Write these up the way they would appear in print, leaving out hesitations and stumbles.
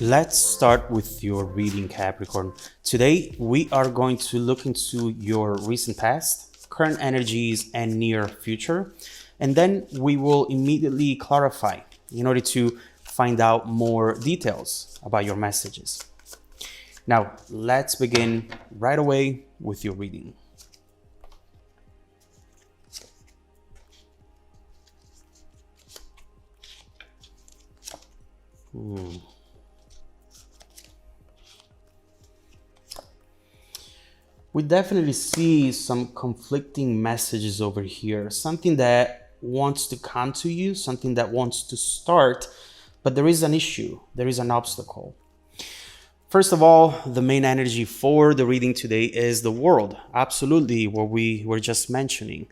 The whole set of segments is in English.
Let's start with your reading, Capricorn. Today, we are going to look into your recent past, current energies, and near future. And then we will immediately clarify in order to find out more details about your messages. Now, let's begin right away with your reading. We definitely see some conflicting messages over here. Something that wants to come to you, something that wants to start, but there is an issue, there is an obstacle. First of all, the main energy for the reading today is the world. Absolutely, what we were just mentioning.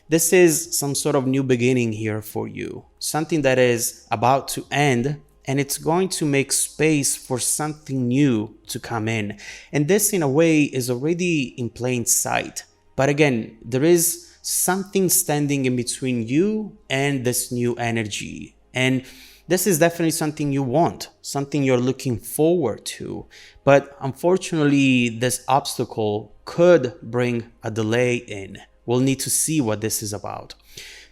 This is some sort of new beginning here for you, something that is about to end, and it's going to make space for something new to come in. And this, in a way, is already in plain sight. But again, there is something standing in between you and this new energy. And this is definitely something you want, something you're looking forward to. But unfortunately, this obstacle could bring a delay in. We'll need to see what this is about.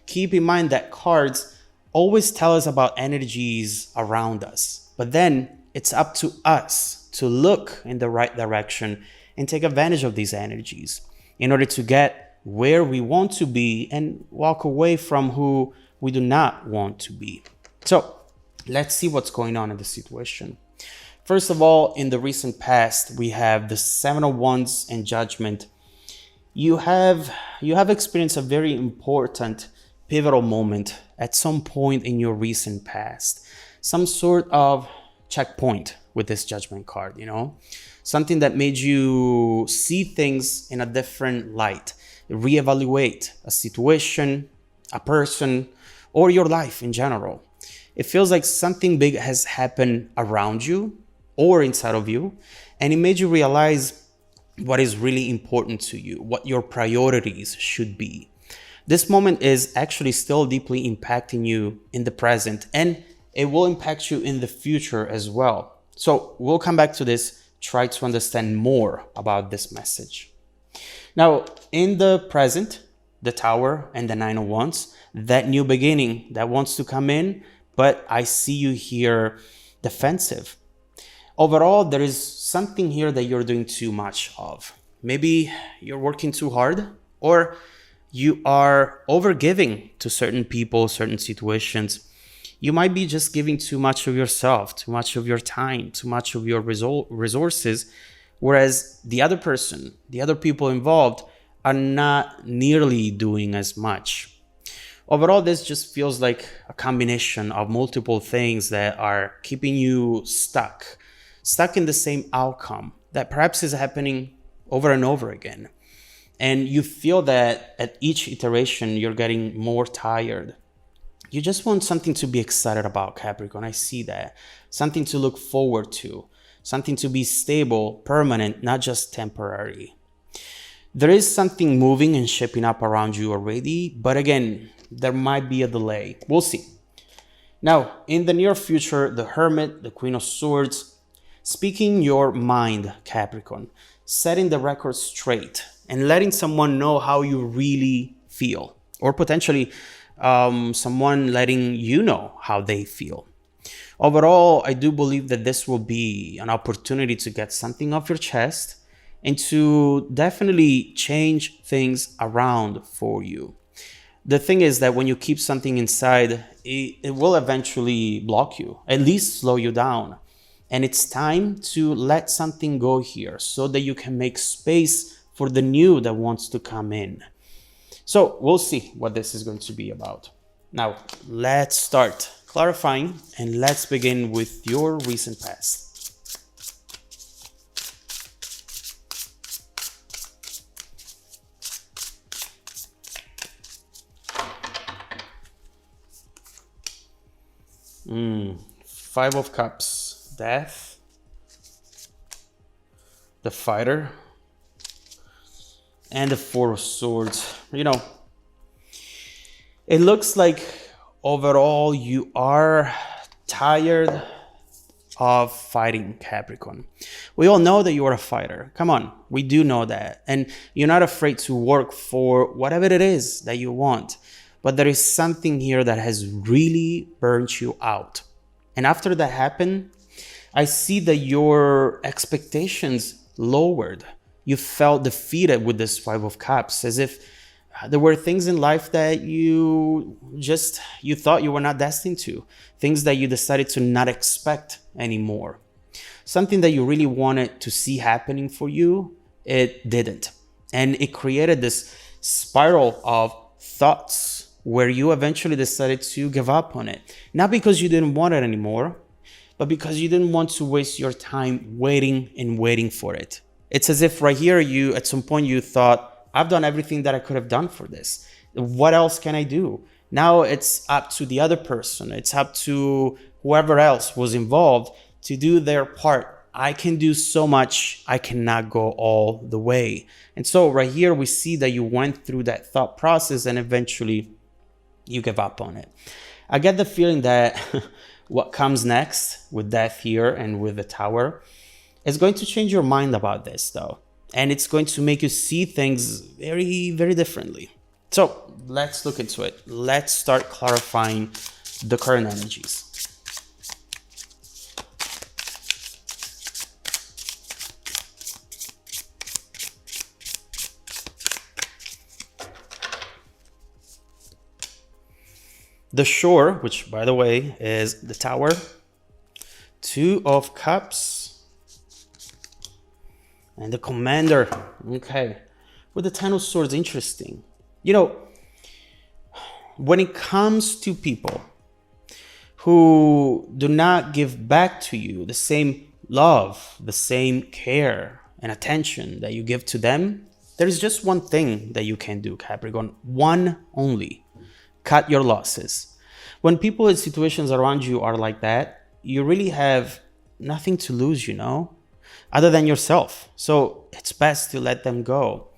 Keep in mind that cards always tell us about energies around us, but then it's up to us to look in the right direction and take advantage of these energies in order to get where we want to be and walk away from who we do not want to be. So let's see what's going on in the situation. First of all, in the recent past, we have the Seven of Wands and Judgment. You have experienced a very important pivotal moment at some point in your recent past, some sort of checkpoint with this Judgment card, something that made you see things in a different light, reevaluate a situation, a person, or your life in general. It feels like something big has happened around you or inside of you, and it made you realize what is really important to you, what your priorities should be. This moment is actually still deeply impacting you in the present, and it will impact you in the future as well. So we'll come back to this, try to understand more about this message. Now, in the present, the Tower and the Nine of Wands, that new beginning that wants to come in, but I see you here defensive. Overall, there is something here that you're doing too much of. Maybe you're working too hard, or you are overgiving to certain people, certain situations. You might be just giving too much of yourself, too much of your time, too much of your resources, whereas the other person, the other people involved are not nearly doing as much. Overall, this just feels like a combination of multiple things that are keeping you stuck in the same outcome that perhaps is happening over and over again. And you feel that at each iteration, you're getting more tired. You just want something to be excited about, Capricorn. I see that. Something to look forward to. Something to be stable, permanent, not just temporary. There is something moving and shaping up around you already, but again, there might be a delay. We'll see. Now, in the near future, the Hermit, the Queen of Swords, speaking your mind, Capricorn, setting the record straight, and letting someone know how you really feel, or potentially someone letting you know how they feel. Overall, I do believe that this will be an opportunity to get something off your chest and to definitely change things around for you. The thing is that when you keep something inside, it will eventually block you, at least slow you down. And it's time to let something go here so that you can make space for the new that wants to come in. So we'll see what this is going to be about. Now, let's start clarifying and let's begin with your recent past. Five of Cups, Death, the Fighter, and the Four of Swords. It looks like overall you are tired of fighting, Capricorn. We all know that you are a fighter. Come on, we do know that. And you're not afraid to work for whatever it is that you want. But there is something here that has really burnt you out. And after that happened, I see that your expectations lowered. You felt defeated with this Five of Cups, as if there were things in life that you thought you were not destined to, things that you decided to not expect anymore. Something that you really wanted to see happening for you, it didn't. And it created this spiral of thoughts where you eventually decided to give up on it. Not because you didn't want it anymore, but because you didn't want to waste your time waiting and waiting for it. It's as if right here, at some point you thought, I've done everything that I could have done for this. What else can I do? Now it's up to the other person. It's up to whoever else was involved to do their part. I can do so much. I cannot go all the way. And so right here, we see that you went through that thought process and eventually you give up on it. I get the feeling that what comes next with Death here and with the Tower is going to change your mind about this, though. And it's going to make you see things very, very differently. So let's look into it. Let's start clarifying the current energies. The Shore, which by the way is the Tower, Two of Cups, and the Commander. Okay, with the Ten of Swords, interesting. You know, when it comes to people who do not give back to you the same love, the same care and attention that you give to them, there is just one thing that you can do, Capricorn. One only. Cut your losses. When people in situations around you are like that, you really have nothing to lose, other than yourself. So it's best to let them go.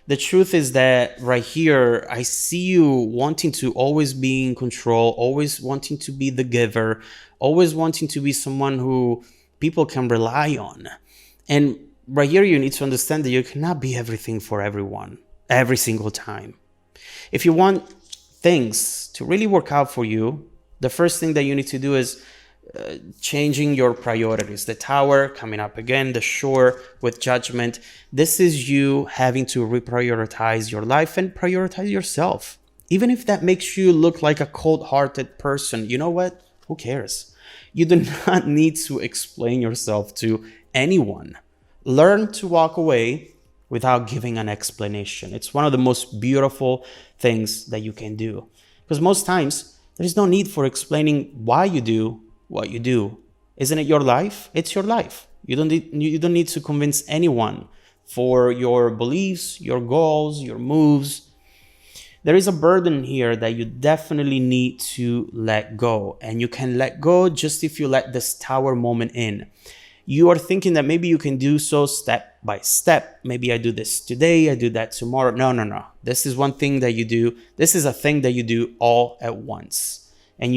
The truth is that right here, I see you wanting to always be in control, always wanting to be the giver, always wanting to be someone who people can rely on. And right here, you need to understand that you cannot be everything for everyone, every single time. If you want things to really work out for you, the first thing that you need to do is changing your priorities. The Tower coming up again, the Shore with Judgment. This is you having to reprioritize your life and prioritize yourself. Even if that makes you look like a cold-hearted person, you know what? Who cares? You do not need to explain yourself to anyone. Learn to walk away without giving an explanation. It's one of the most beautiful things that you can do. Because most times, there is no need for explaining why you do what you do. Isn't it your life? It's your life. You don't need to convince anyone for your beliefs, your goals, your moves. There is a burden here that you definitely need to let go. And you can let go just if you let this Tower moment in. You are thinking that maybe you can do so step by step. Maybe I do this today, I do that tomorrow. No. This is one thing that you do. This is a thing that you do all at once. And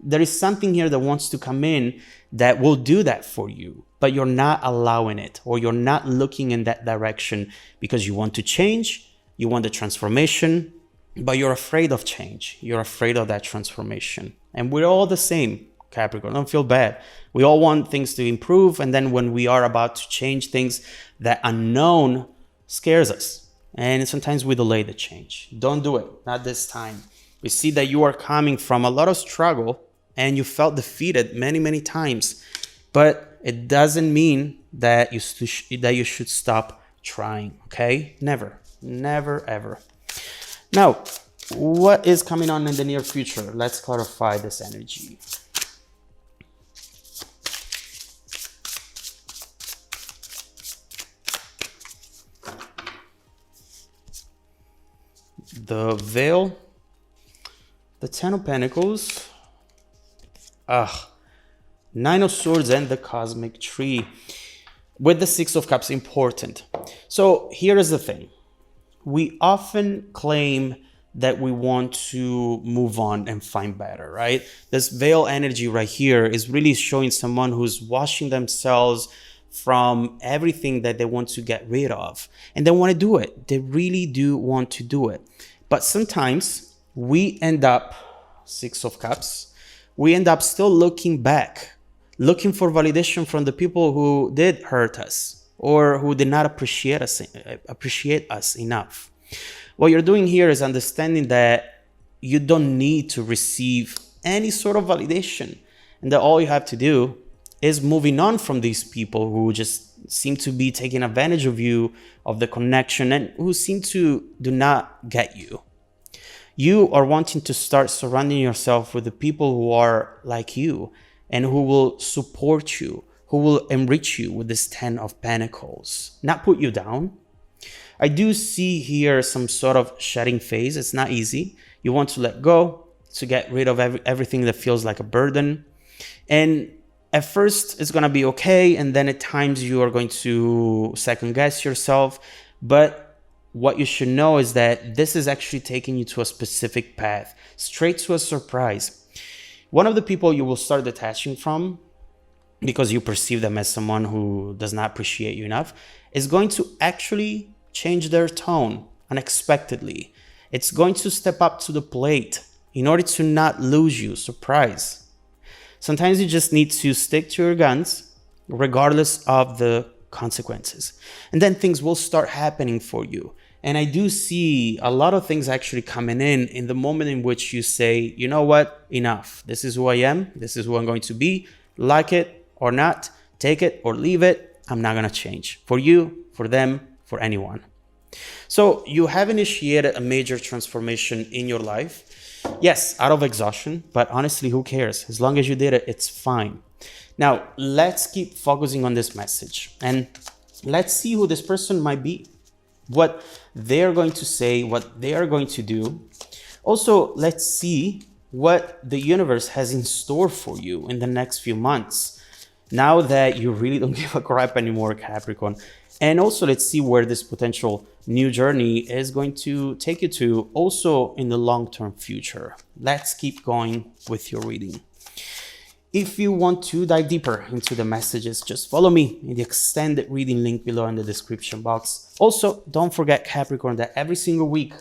there is something here that wants to come in that will do that for you, but you're not allowing it, or you're not looking in that direction because you want to change, you want the transformation, but you're afraid of change. You're afraid of that transformation. And we're all the same, Capricorn. Don't feel bad. We all want things to improve, and then when we are about to change things, that unknown scares us. And sometimes we delay the change. Don't do it. Not this time. We see that you are coming from a lot of struggle and you felt defeated many, many times. But it doesn't mean that you should stop trying, okay? Never, ever. Now, what is coming on in the near future? Let's clarify this energy. The Veil, the Ten of Pentacles, Nine of Swords, and the Cosmic Tree with the Six of Cups. Important. So here is the thing. We often claim that we want to move on and find better, right? This veil energy right here is really showing someone who's washing themselves from everything that they want to get rid of. And they want to do it. They really do want to do it. But sometimes we end up, Six of Cups, we end up still looking back, looking for validation from the people who did hurt us or who did not appreciate us enough. What you're doing here is understanding that you don't need to receive any sort of validation, and that all you have to do is moving on from these people who just seem to be taking advantage of you, of the connection, and who seem to do not get you. You are wanting to start surrounding yourself with the people who are like you and who will support you, who will enrich you with this 10 of Pentacles, not put you down. I do see here some sort of shedding phase. It's not easy. You want to let go, to get rid of everything that feels like a burden. And at first it's going to be okay. And then at times you are going to second guess yourself. But what you should know is that this is actually taking you to a specific path, straight to a surprise. One of the people you will start detaching from, because you perceive them as someone who does not appreciate you enough, is going to actually change their tone unexpectedly. It's going to step up to the plate in order to not lose you. Surprise. Sometimes you just need to stick to your guns regardless of the consequences. And then things will start happening for you. And I do see a lot of things actually coming in the moment in which you say, you know what, enough. This is who I am. This is who I'm going to be. Like it or not, take it or leave it. I'm not going to change for you, for them, for anyone. So you have initiated a major transformation in your life. Yes, out of exhaustion, but honestly, who cares? As long as you did it, it's fine. Now, let's keep focusing on this message and let's see who this person might be, what they're going to say, what they are going to do. Also, let's see what the universe has in store for you in the next few months, now that you really don't give a crap anymore, Capricorn. And also, let's see where this potential new journey is going to take you to, also in the long-term future. Let's keep going with your reading. If you want to dive deeper into the messages, just follow me in the extended reading link below in the description box. Also, don't forget, Capricorn, that every single week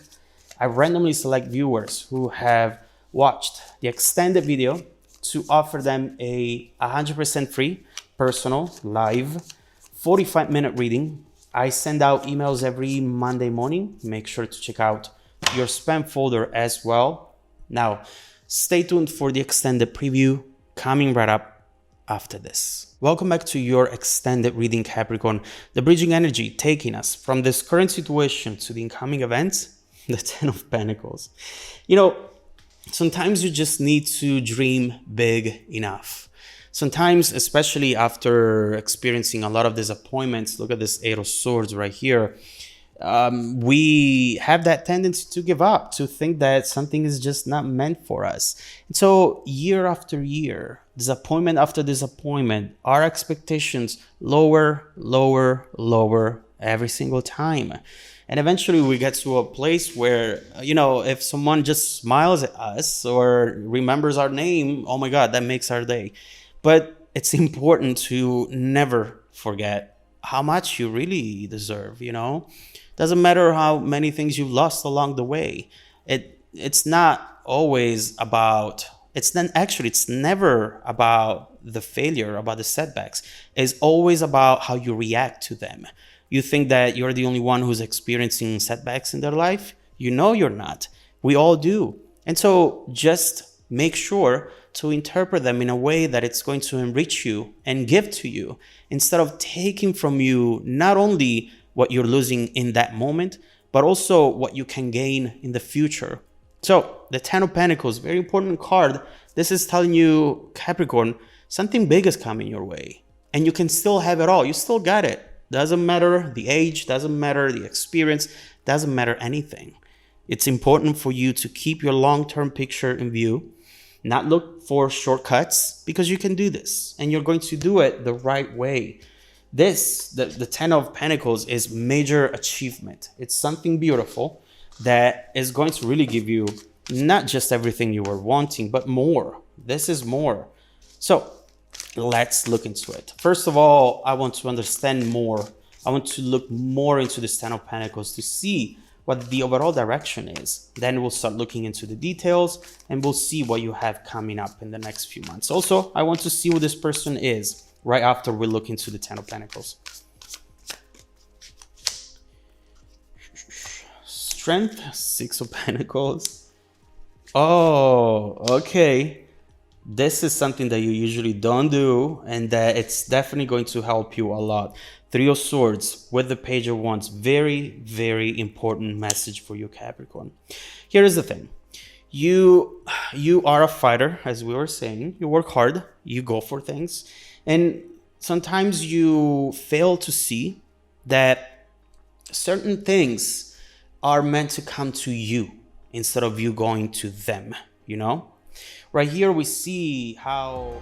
I randomly select viewers who have watched the extended video to offer them a 100% free, personal, live, 45-minute reading. I send out emails every Monday morning. Make sure to check out your spam folder as well. Now, stay tuned for the extended preview coming right up after this. Welcome back to your extended reading, Capricorn. The bridging energy taking us from this current situation to the incoming events, the 10 of Pentacles. You know, sometimes you just need to dream big enough. Sometimes, especially after experiencing a lot of disappointments, look at this 8 of Swords right here. We have that tendency to give up, to think that something is just not meant for us. And so year after year, disappointment after disappointment, our expectations lower, lower, lower every single time. And eventually we get to a place where, you know, if someone just smiles at us or remembers our name, oh my God, that makes our day. But it's important to never forget how much you really deserve, you know? Doesn't matter how many things you've lost along the way. It's not always about, it's never about the failure, about the setbacks. It's always about how you react to them. You think that you're the only one who's experiencing setbacks in their life? You know you're not. We all do. And so just make sure to interpret them in a way that it's going to enrich you and give to you, instead of taking from you not only what you're losing in that moment, but also what you can gain in the future. So the 10 of Pentacles, very important card. This is telling you, Capricorn, something big is coming your way and you can still have it all. You still got it. Doesn't matter the age, doesn't matter the experience, doesn't matter anything. It's important for you to keep your long-term picture in view, not look for shortcuts, because you can do this and you're going to do it the right way. This, the 10 of Pentacles, is major achievement. It's something beautiful, that is going to really give you not just everything you were wanting, but more. This is more. So let's look into it. First of all, I want to understand more. I want to look more into this Ten of Pentacles to see what the overall direction is. Then we'll start looking into the details and we'll see what you have coming up in the next few months. Also, I want to see who this person is right after we look into the Ten of Pentacles. Strength, Six of Pentacles. Oh, okay. This is something that you usually don't do, and that it's definitely going to help you a lot. Three of Swords with the Page of Wands. Very, very important message for you, Capricorn. Here is the thing. You are a fighter, as we were saying. You work hard. You go for things. And sometimes you fail to see that certain things are meant to come to you instead of you going to them, you know? Right here we see how